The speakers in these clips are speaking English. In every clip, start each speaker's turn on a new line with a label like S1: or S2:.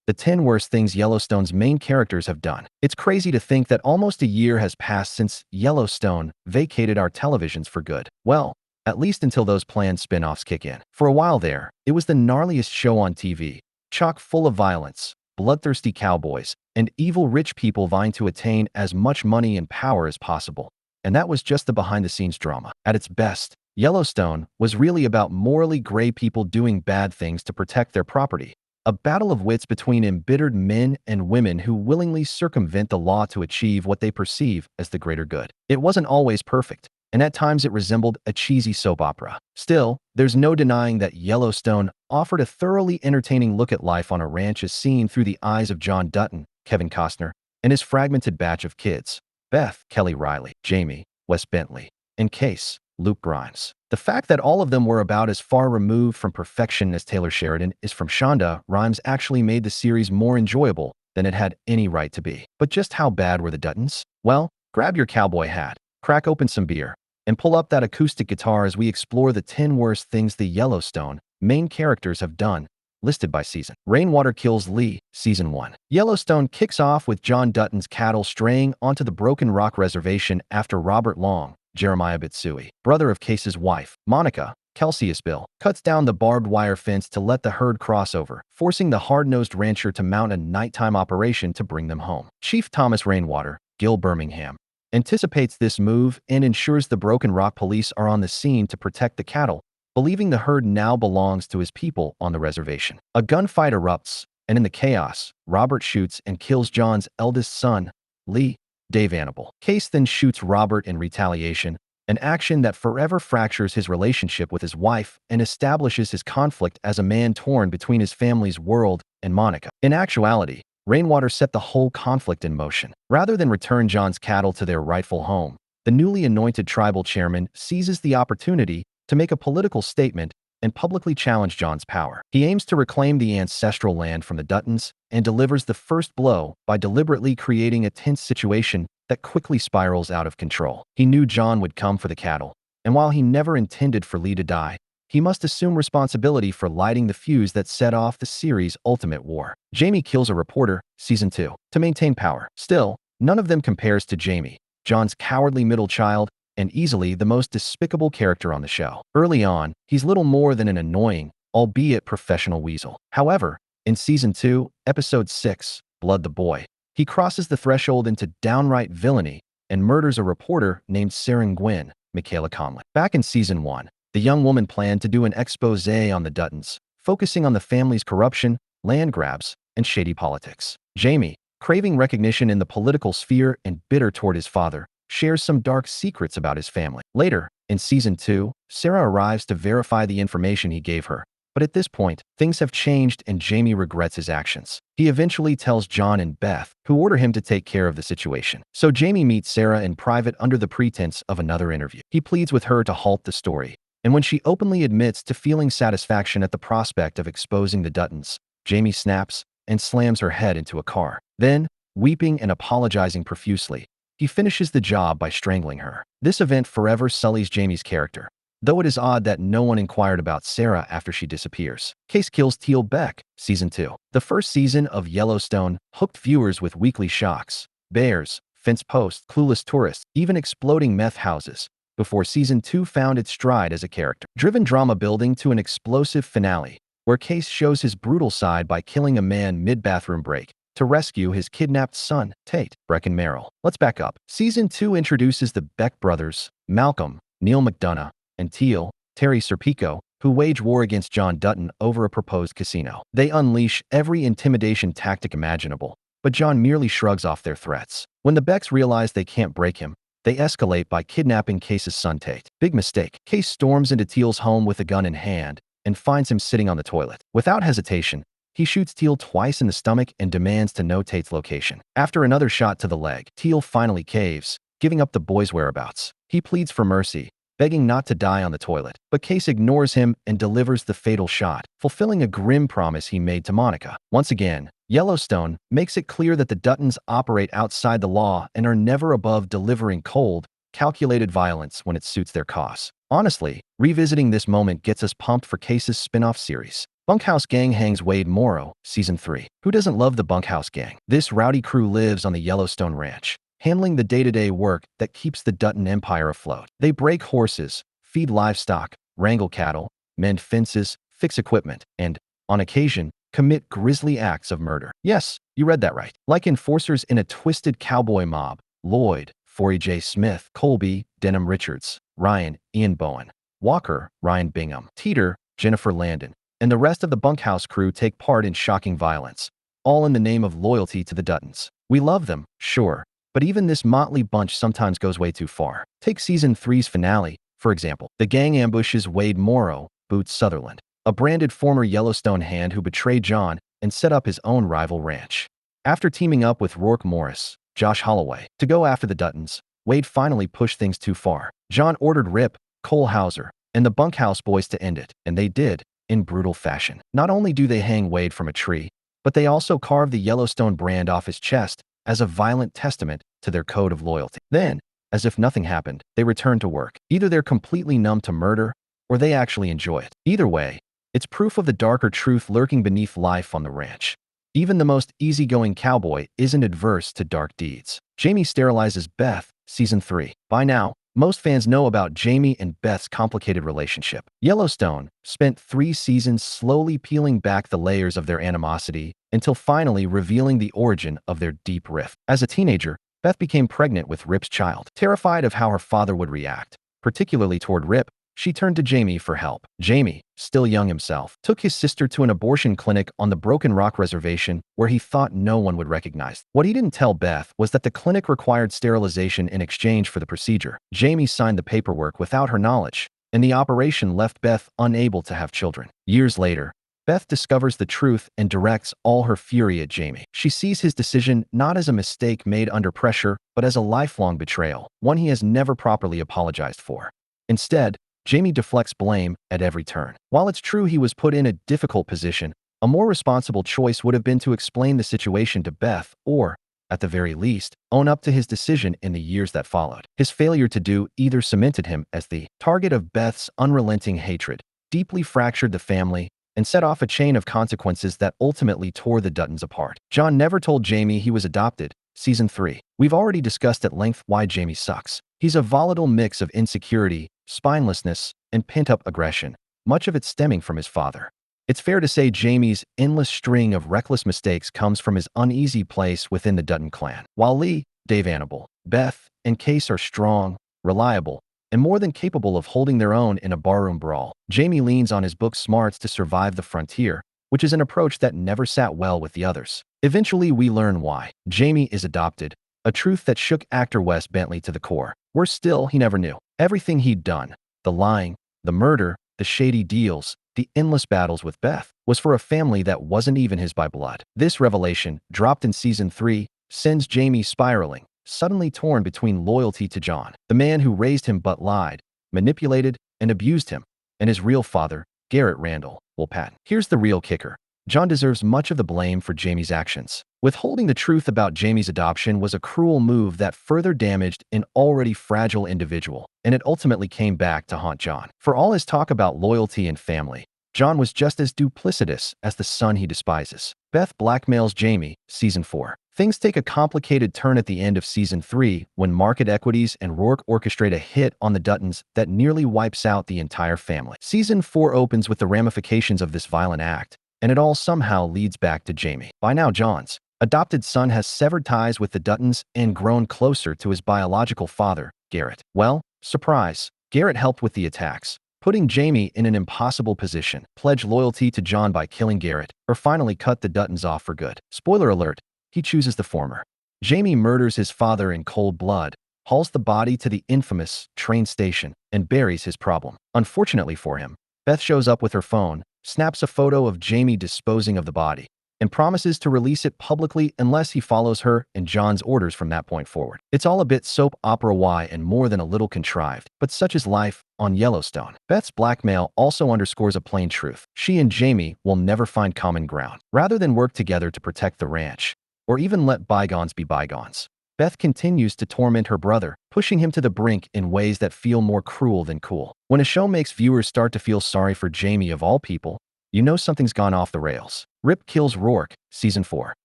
S1: the 10 worst things Yellowstone's main characters have done. It's crazy to think that almost a year has passed since Yellowstone vacated our televisions for good. Well, at least until those planned spin-offs kick in. For a while there, it was the gnarliest show on TV, chock full of violence, bloodthirsty cowboys, and evil rich people vying to attain as much money and power as possible. And that was just the behind-the-scenes drama. At its best, Yellowstone was really about morally gray people doing bad things to protect their property. A battle of wits between embittered men and women who willingly circumvent the law to achieve what they perceive as the greater good. It wasn't always perfect, and at times it resembled a cheesy soap opera. Still, there's no denying that Yellowstone offered a thoroughly entertaining look at life on a ranch as seen through the eyes of John Dutton, Kevin Costner, and his fragmented batch of kids: Beth, Kelly Reilly, Jamie, Wes Bentley, and Kayce, Luke Grimes. The fact that all of them were about as far removed from perfection as Taylor Sheridan is from Shonda Rhimes actually made the series more enjoyable than it had any right to be. But just how bad were the Duttons? Well, grab your cowboy hat, crack open some beer, and pull up that acoustic guitar as we explore the 10 worst things the Yellowstone main characters have done, listed by season. Rainwater kills Lee, Season 1. Yellowstone kicks off with John Dutton's cattle straying onto the Broken Rock Reservation after Robert Long, Jeremiah Bitsui, brother of Kayce's wife, Monica, Kelsey Bill, cuts down the barbed wire fence to let the herd cross over, forcing the hard-nosed rancher to mount a nighttime operation to bring them home. Chief Thomas Rainwater, Gil Birmingham, anticipates this move and ensures the Broken Rock police are on the scene to protect the cattle, believing the herd now belongs to his people on the reservation. A gunfight erupts, and in the chaos, Robert shoots and kills John's eldest son, Lee, Dave Annable. Kayce then shoots Robert in retaliation, an action that forever fractures his relationship with his wife and establishes his conflict as a man torn between his family's world and Monica. In actuality, Rainwater set the whole conflict in motion. Rather than return John's cattle to their rightful home, the newly anointed tribal chairman seizes the opportunity to make a political statement and publicly challenge John's power. He aims to reclaim the ancestral land from the Duttons and delivers the first blow by deliberately creating a tense situation that quickly spirals out of control. He knew John would come for the cattle, and while he never intended for Lee to die, he must assume responsibility for lighting the fuse that set off the series' ultimate war. Jamie kills a reporter, Season 2, to maintain power. Still, none of them compares to Jamie, John's cowardly middle child, and easily the most despicable character on the show. Early on, he's little more than an annoying, albeit professional weasel. However, in Season 2, Episode 6, Blood the Boy, he crosses the threshold into downright villainy and murders a reporter named Saren Gwynn, Michaela Conley. Back in Season 1, the young woman planned to do an expose on the Duttons, focusing on the family's corruption, land grabs, and shady politics. Jamie, craving recognition in the political sphere and bitter toward his father, shares some dark secrets about his family. Later, in Season 2, Sarah arrives to verify the information he gave her. But at this point, things have changed and Jamie regrets his actions. He eventually tells John and Beth, who order him to take care of the situation. So Jamie meets Sarah in private under the pretense of another interview. He pleads with her to halt the story, and when she openly admits to feeling satisfaction at the prospect of exposing the Duttons, Jamie snaps and slams her head into a car. Then, weeping and apologizing profusely, he finishes the job by strangling her. This event forever sullies Jamie's character, though it is odd that no one inquired about Sarah after she disappears. Kayce kills Teal Beck, Season 2. The first season of Yellowstone hooked viewers with weekly shocks, bears, fence posts, clueless tourists, even exploding meth houses, before Season 2 found its stride as a character-driven drama building to an explosive finale, where Kayce shows his brutal side by killing a man mid-bathroom break to rescue his kidnapped son, Tate, Brecken Merrill. Let's back up. Season 2 introduces the Beck brothers, Malcolm, Neil McDonough, and Teal, Terry Serpico, who wage war against John Dutton over a proposed casino. They unleash every intimidation tactic imaginable, but John merely shrugs off their threats. When the Becks realize they can't break him, they escalate by kidnapping Kayce's son Tate. Big mistake. Kayce storms into Teal's home with a gun in hand and finds him sitting on the toilet. Without hesitation, he shoots Teal twice in the stomach and demands to know Tate's location. After another shot to the leg, Teal finally caves, giving up the boy's whereabouts. He pleads for mercy, begging not to die on the toilet, but Kayce ignores him and delivers the fatal shot, fulfilling a grim promise he made to Monica. Once again, Yellowstone makes it clear that the Duttons operate outside the law and are never above delivering cold, calculated violence when it suits their cause. Honestly, revisiting this moment gets us pumped for Kayce's spin-off series. Bunkhouse Gang hangs Wade Morrow, Season 3. Who doesn't love the Bunkhouse Gang? This rowdy crew lives on the Yellowstone Ranch, handling the day-to-day work that keeps the Dutton empire afloat. They break horses, feed livestock, wrangle cattle, mend fences, fix equipment, and, on occasion, commit grisly acts of murder. Yes, you read that right. Like enforcers in a twisted cowboy mob, Lloyd, Forey J. Smith, Colby, Denham Richards, Ryan, Ian Bowen, Walker, Ryan Bingham, Teeter, Jennifer Landon, and the rest of the bunkhouse crew take part in shocking violence, all in the name of loyalty to the Duttons. We love them, sure, but even this motley bunch sometimes goes way too far. Take Season 3's finale, for example. The gang ambushes Wade Morrow, Boots Sutherland, a branded former Yellowstone hand who betrayed John and set up his own rival ranch. After teaming up with Rourke Morris, Josh Holloway, to go after the Duttons, Wade finally pushed things too far. John ordered Rip, Cole Hauser, and the Bunkhouse Boys to end it, and they did, in brutal fashion. Not only do they hang Wade from a tree, but they also carve the Yellowstone brand off his chest as a violent testament to their code of loyalty. Then, as if nothing happened, they return to work. Either they're completely numb to murder, or they actually enjoy it. Either way, it's proof of the darker truth lurking beneath life on the ranch. Even the most easygoing cowboy isn't adverse to dark deeds. Jamie sterilizes Beth, Season 3. By now, most fans know about Jamie and Beth's complicated relationship. Yellowstone spent 3 seasons slowly peeling back the layers of their animosity until finally revealing the origin of their deep rift. As a teenager, Beth became pregnant with Rip's child. Terrified of how her father would react, particularly toward Rip, she turned to Jamie for help. Jamie, still young himself, took his sister to an abortion clinic on the Broken Rock Reservation where he thought no one would recognize them. What he didn't tell Beth was that the clinic required sterilization in exchange for the procedure. Jamie signed the paperwork without her knowledge, and the operation left Beth unable to have children. Years later, Beth discovers the truth and directs all her fury at Jamie. She sees his decision not as a mistake made under pressure, but as a lifelong betrayal, one he has never properly apologized for. Instead, Jamie deflects blame at every turn. While it's true he was put in a difficult position, a more responsible choice would have been to explain the situation to Beth or, at the very least, own up to his decision in the years that followed. His failure to do either cemented him as the target of Beth's unrelenting hatred, deeply fractured the family, and set off a chain of consequences that ultimately tore the Duttons apart. John never told Jamie he was adopted. Season 3. We've already discussed at length why Jamie sucks. He's a volatile mix of insecurity, spinelessness, and pent-up aggression, much of it stemming from his father. It's fair to say Jamie's endless string of reckless mistakes comes from his uneasy place within the Dutton clan. While Lee, Dave Annable, Beth, and Kayce are strong, reliable, and more than capable of holding their own in a barroom brawl, Jamie leans on his book smarts to survive the frontier, which is an approach that never sat well with the others. Eventually, we learn why. Jamie is adopted, a truth that shook actor Wes Bentley to the core. Worse still, he never knew. Everything he'd done, the lying, the murder, the shady deals, the endless battles with Beth, was for a family that wasn't even his by blood. This revelation, dropped in Season 3, sends Jamie spiraling, suddenly torn between loyalty to John, the man who raised him but lied, manipulated, and abused him, and his real father, Garrett Randall, Will Patton. Here's the real kicker. John deserves much of the blame for Jamie's actions. Withholding the truth about Jamie's adoption was a cruel move that further damaged an already fragile individual, and it ultimately came back to haunt John. For all his talk about loyalty and family, John was just as duplicitous as the son he despises. Beth blackmails Jamie, Season 4. Things take a complicated turn at the end of Season 3 when market equities and Rourke orchestrate a hit on the Duttons that nearly wipes out the entire family. Season 4 opens with the ramifications of this violent act, and it all somehow leads back to Jamie. By now, John's adopted son has severed ties with the Duttons and grown closer to his biological father, Garrett. Well, surprise, Garrett helped with the attacks, putting Jamie in an impossible position: pledge loyalty to John by killing Garrett, or finally cut the Duttons off for good. Spoiler alert, he chooses the former. Jamie murders his father in cold blood, hauls the body to the infamous train station, and buries his problem. Unfortunately for him, Beth shows up with her phone, snaps a photo of Jamie disposing of the body, and promises to release it publicly unless he follows her and John's orders from that point forward. It's all a bit soap opera-y and more than a little contrived, but such is life on Yellowstone. Beth's blackmail also underscores a plain truth. She and Jamie will never find common ground. Rather than work together to protect the ranch, or even let bygones be bygones, Beth continues to torment her brother, pushing him to the brink in ways that feel more cruel than cool. When a show makes viewers start to feel sorry for Jamie of all people, you know something's gone off the rails. Rip kills Rourke, Season 4.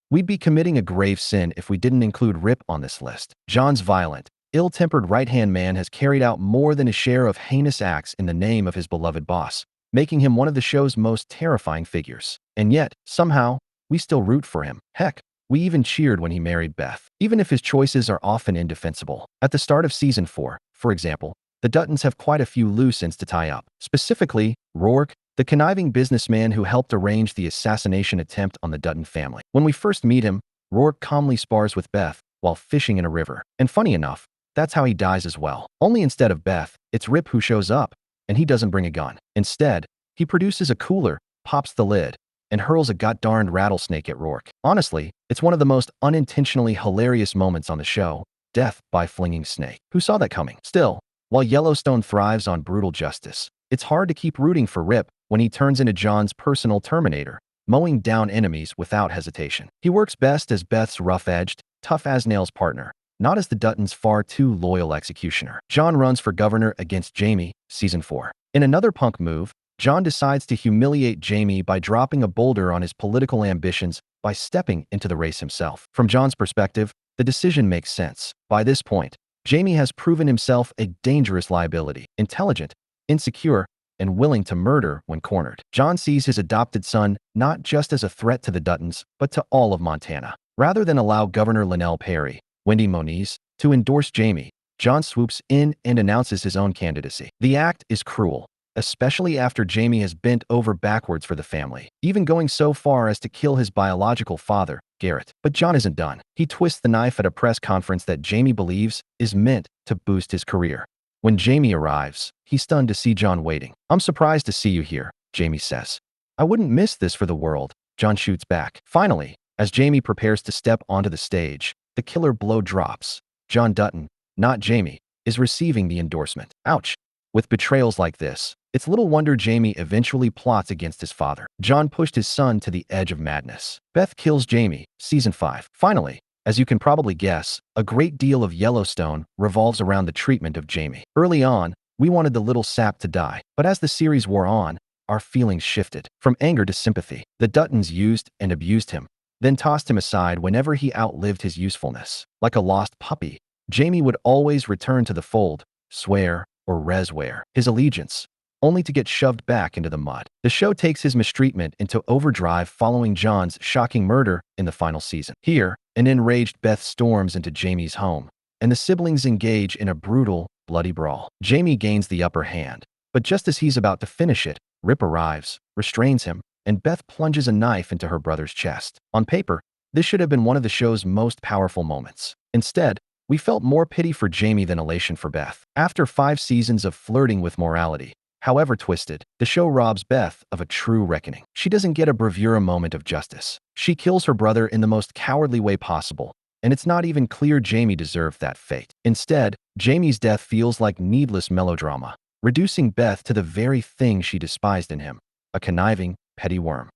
S1: We'd be committing a grave sin if we didn't include Rip on this list. John's violent, ill-tempered right-hand man has carried out more than his share of heinous acts in the name of his beloved boss, making him one of the show's most terrifying figures. And yet, somehow, we still root for him. Heck, we even cheered when he married Beth, even if his choices are often indefensible. At the start of Season 4, for example, the Duttons have quite a few loose ends to tie up. Specifically, Rourke, the conniving businessman who helped arrange the assassination attempt on the Dutton family. When we first meet him, Rourke calmly spars with Beth while fishing in a river. And funny enough, that's how he dies as well. Only instead of Beth, it's Rip who shows up, and he doesn't bring a gun. Instead, he produces a cooler, pops the lid, and hurls a god-darned rattlesnake at Rourke. Honestly, it's one of the most unintentionally hilarious moments on the show, death by flinging snake. Who saw that coming? Still, while Yellowstone thrives on brutal justice, it's hard to keep rooting for Rip when he turns into John's personal Terminator, mowing down enemies without hesitation. He works best as Beth's rough-edged, tough-as-nails partner, not as the Duttons' far too loyal executioner. John runs for governor against Jamie, Season 4. In another punk move, John decides to humiliate Jamie by dropping a boulder on his political ambitions by stepping into the race himself. From John's perspective, the decision makes sense. By this point, Jamie has proven himself a dangerous liability, intelligent, insecure, and willing to murder when cornered. John sees his adopted son not just as a threat to the Duttons, but to all of Montana. Rather than allow Governor Linnell Perry, Wendy Moniz, to endorse Jamie, John swoops in and announces his own candidacy. The act is cruel, especially after Jamie has bent over backwards for the family, even going so far as to kill his biological father, Garrett. But John isn't done. He twists the knife at a press conference that Jamie believes is meant to boost his career. When Jamie arrives, he's stunned to see John waiting. "I'm surprised to see you here," Jamie says. "I wouldn't miss this for the world," John shoots back. Finally, as Jamie prepares to step onto the stage, the killer blow drops. John Dutton, not Jamie, is receiving the endorsement. Ouch. With betrayals like this, it's little wonder Jamie eventually plots against his father. John pushed his son to the edge of madness. Beth kills Jamie, Season 5. Finally, as you can probably guess, a great deal of Yellowstone revolves around the treatment of Jamie. Early on, we wanted the little sap to die, but as the series wore on, our feelings shifted from anger to sympathy. The Duttons used and abused him, then tossed him aside whenever he outlived his usefulness. Like a lost puppy, Jamie would always return to the fold, swear or reswear his allegiance, only to get shoved back into the mud. The show takes his mistreatment into overdrive following John's shocking murder in the final season. Here, an enraged Beth storms into Jamie's home, and the siblings engage in a brutal, bloody brawl. Jamie gains the upper hand, but just as he's about to finish it, Rip arrives, restrains him, and Beth plunges a knife into her brother's chest. On paper, this should have been one of the show's most powerful moments. Instead, we felt more pity for Jamie than elation for Beth. After 5 seasons of flirting with morality, however twisted, the show robs Beth of a true reckoning. She doesn't get a bravura moment of justice. She kills her brother in the most cowardly way possible, and it's not even clear Jamie deserved that fate. Instead, Jamie's death feels like needless melodrama, reducing Beth to the very thing she despised in him, a conniving, petty worm.